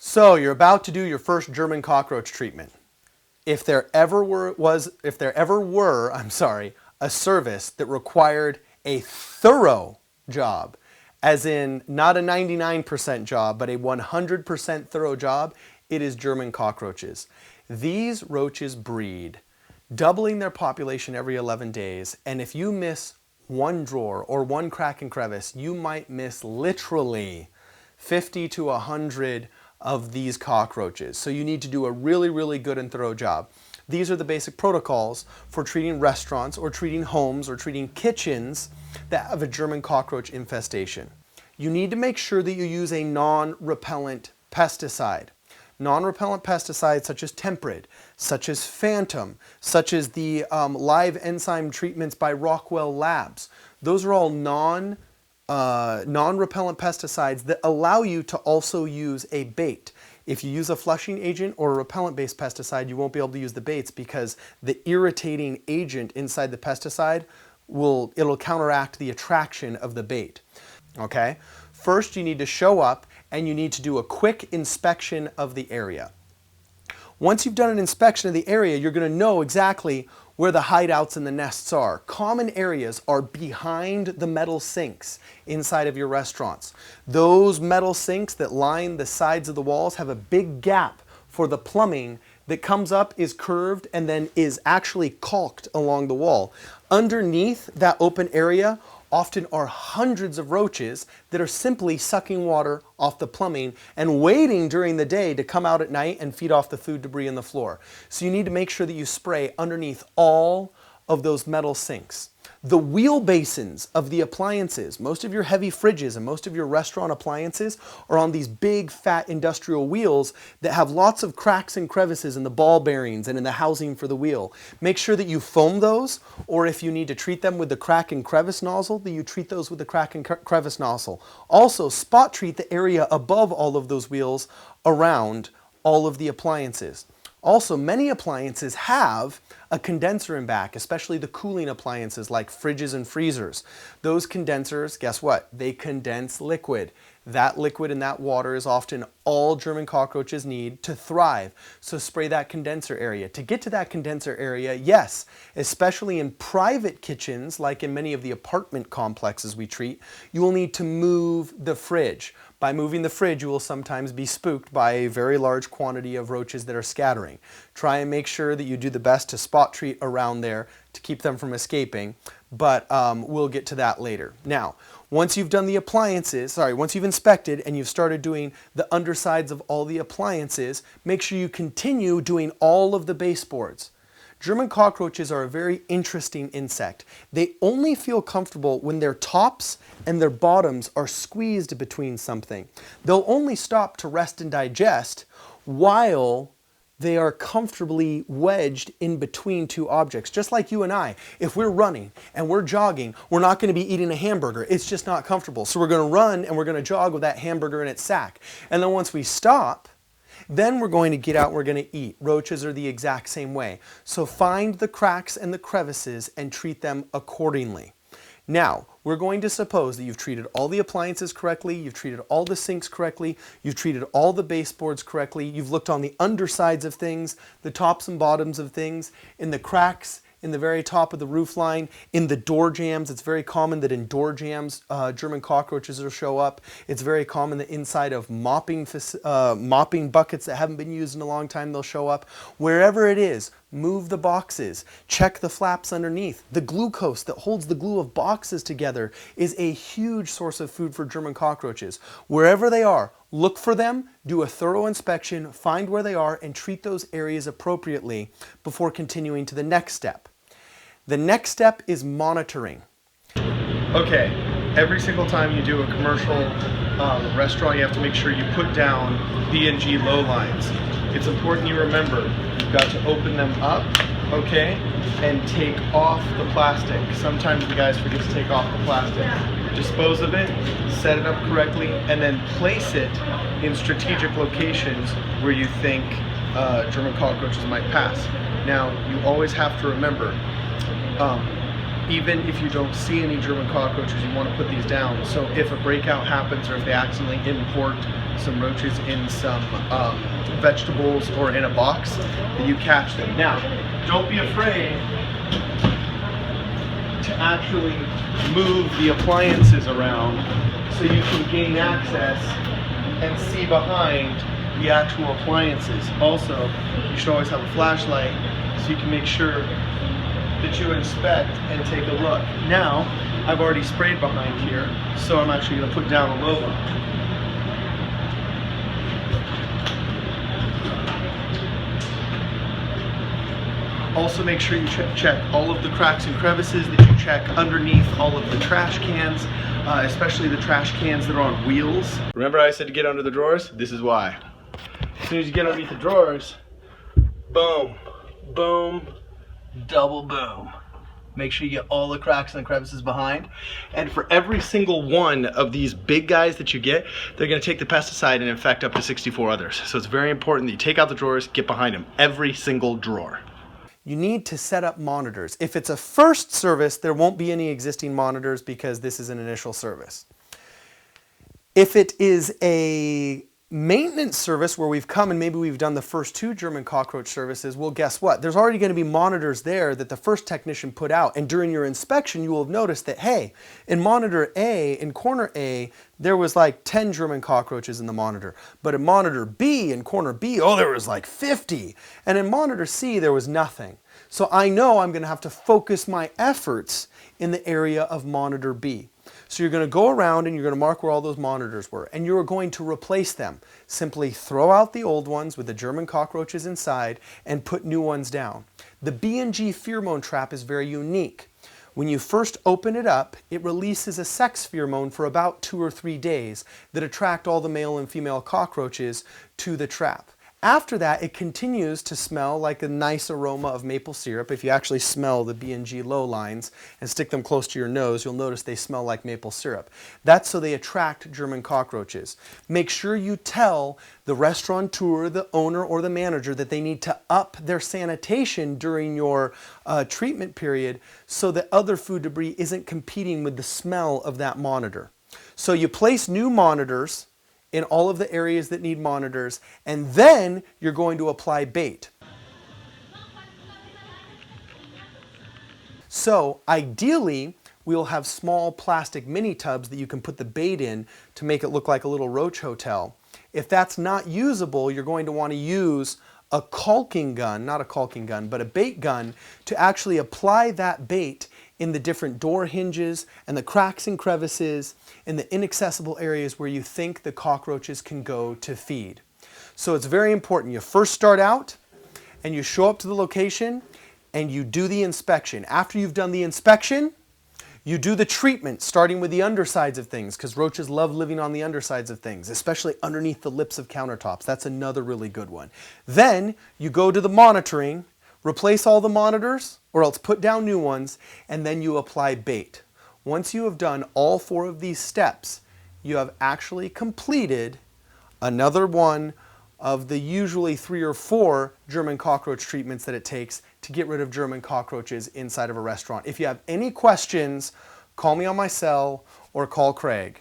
So you're about to do your first German cockroach treatment. If there ever were, a service that required a thorough job, as in not a 99% job, but a 100% thorough job, it is German cockroaches. These roaches breed, doubling their population every 11 days, and if you miss one drawer or one crack and crevice, you might miss literally 50 to 100 of these cockroaches. So you need to do a really, really good and thorough job. These are the basic protocols for treating restaurants or treating homes or treating kitchens that have a German cockroach infestation. You need to make sure that you use a non-repellent pesticide. Non-repellent pesticides such as Tempered, such as Phantom, such as the live enzyme treatments by Rockwell Labs. Those are all non-repellent pesticides that allow you to also use a bait. If you use a flushing agent or a repellent-based pesticide, you won't be able to use the baits because the irritating agent inside the pesticide it'll counteract the attraction of the bait. Okay? First, you need to show up and you need to do a quick inspection of the area. Once you've done an inspection of the area, you're going to know exactly where the hideouts and the nests are. Common areas are behind the metal sinks inside of your restaurants. Those metal sinks that line the sides of the walls have a big gap for the plumbing that comes up, is curved, and then is actually caulked along the wall. Underneath that open area often are hundreds of roaches that are simply sucking water off the plumbing and waiting during the day to come out at night and feed off the food debris in the floor. So you need to make sure that you spray underneath all of those metal sinks. The wheel basins of the appliances, most of your heavy fridges and most of your restaurant appliances are on these big fat industrial wheels that have lots of cracks and crevices in the ball bearings and in the housing for the wheel. Make sure that you foam those, or if you need to treat them with the crack and crevice nozzle, that you treat those with the crack and crevice nozzle. Also, spot treat the area above all of those wheels around all of the appliances. Also, many appliances have a condenser in back, especially the cooling appliances like fridges and freezers. Those condensers, guess what? They condense liquid. That liquid and that water is often all German cockroaches need to thrive. So spray that condenser area. To get to that condenser area, yes, especially in private kitchens, like in many of the apartment complexes we treat, you will need to move the fridge. By moving the fridge, you will sometimes be spooked by a very large quantity of roaches that are scattering. Try and make sure that you do the best to spot treat around there to keep them from escaping, but we'll get to that later. Now, once you've done the appliances, once you've inspected and you've started doing the undersides of all the appliances, make sure you continue doing all of the baseboards. German cockroaches are a very interesting insect. They only feel comfortable when their tops and their bottoms are squeezed between something. They'll only stop to rest and digest while they are comfortably wedged in between two objects. Just like you and I, if we're running and we're jogging, we're not going to be eating a hamburger. It's just not comfortable. So we're going to run and we're going to jog with that hamburger in its sack. And then once we stop, then we're going to get out and we're going to eat. Roaches are the exact same way. So find the cracks and the crevices and treat them accordingly. Now, we're going to suppose that you've treated all the appliances correctly, you've treated all the sinks correctly, you've treated all the baseboards correctly, you've looked on the undersides of things, the tops and bottoms of things, in the cracks, in the very top of the roof line, in the door jambs. It's very common that in door jambs, German cockroaches will show up. It's very common that inside of mopping buckets that haven't been used in a long time, they'll show up. Wherever it is, move the boxes. Check the flaps underneath. The glucose that holds the glue of boxes together is a huge source of food for German cockroaches. Wherever they are, look for them, do a thorough inspection, find where they are, and treat those areas appropriately before continuing to the next step. The next step is monitoring. Okay, every single time you do a commercial restaurant, you have to make sure you put down B&G low lines. It's important you remember, you've got to open them up, okay, and take off the plastic. Sometimes the guys forget to take off the plastic. Dispose of it, set it up correctly, and then place it in strategic locations where you think German cockroaches might pass. Now, you always have to remember, even if you don't see any German cockroaches, you want to put these down. So if a breakout happens, or if they accidentally import some roaches in some vegetables or in a box, then you catch them. Now, don't be afraid to actually move the appliances around so you can gain access and see behind the actual appliances. Also, you should always have a flashlight so you can make sure that you inspect and take a look. Now, I've already sprayed behind here, so I'm actually going to put down a logo. Also, make sure you check all of the cracks and crevices, that you check underneath all of the trash cans, especially the trash cans that are on wheels. Remember I said to get under the drawers? This is why. As soon as you get underneath the drawers, boom, boom, double boom. Make sure you get all the cracks and crevices behind. And for every single one of these big guys that you get, they're going to take the pesticide and infect up to 64 others. So it's very important that you take out the drawers, get behind them, every single drawer. You need to set up monitors. If it's a first service, there won't be any existing monitors because this is an initial service. If it is a maintenance service where we've come and maybe we've done the first 2 German cockroach services, well, guess what? There's already going to be monitors there that the first technician put out. And during your inspection, you will have noticed that, hey, in monitor A, in corner A, there was like 10 German cockroaches in the monitor. But in monitor B, in corner B, oh, there was like 50. And in monitor C, there was nothing. So I know I'm going to have to focus my efforts in the area of monitor B. So you're going to go around and you're going to mark where all those monitors were, and you're going to replace them. Simply throw out the old ones with the German cockroaches inside and put new ones down. The B&G pheromone trap is very unique. When you first open it up, it releases a sex pheromone for about 2 or 3 days that attract all the male and female cockroaches to the trap. After that, it continues to smell like a nice aroma of maple syrup. If you actually smell the B&G low lines and stick them close to your nose, you'll notice they smell like maple syrup. That's so they attract German cockroaches. Make sure you tell the restaurateur, the owner, or the manager that they need to up their sanitation during your treatment period so that other food debris isn't competing with the smell of that monitor. So you place new monitors in all of the areas that need monitors, and then you're going to apply bait. So ideally, we'll have small plastic mini tubs that you can put the bait in to make it look like a little roach hotel. If that's not usable, you're going to want to use a caulking gun, not a caulking gun, but a bait gun to actually apply that bait in the different door hinges and the cracks and crevices in the inaccessible areas where you think the cockroaches can go to feed. So it's very important. You first start out and you show up to the location and you do the inspection. After you've done the inspection, you do the treatment, starting with the undersides of things, because roaches love living on the undersides of things, especially underneath the lips of countertops. That's another really good one. Then you go to the monitoring, replace all the monitors, or else put down new ones, and then you apply bait. Once you have done all 4 of these steps, you have actually completed another one of the usually 3 or 4 German cockroach treatments that it takes to get rid of German cockroaches inside of a restaurant. If you have any questions, call me on my cell or call Craig.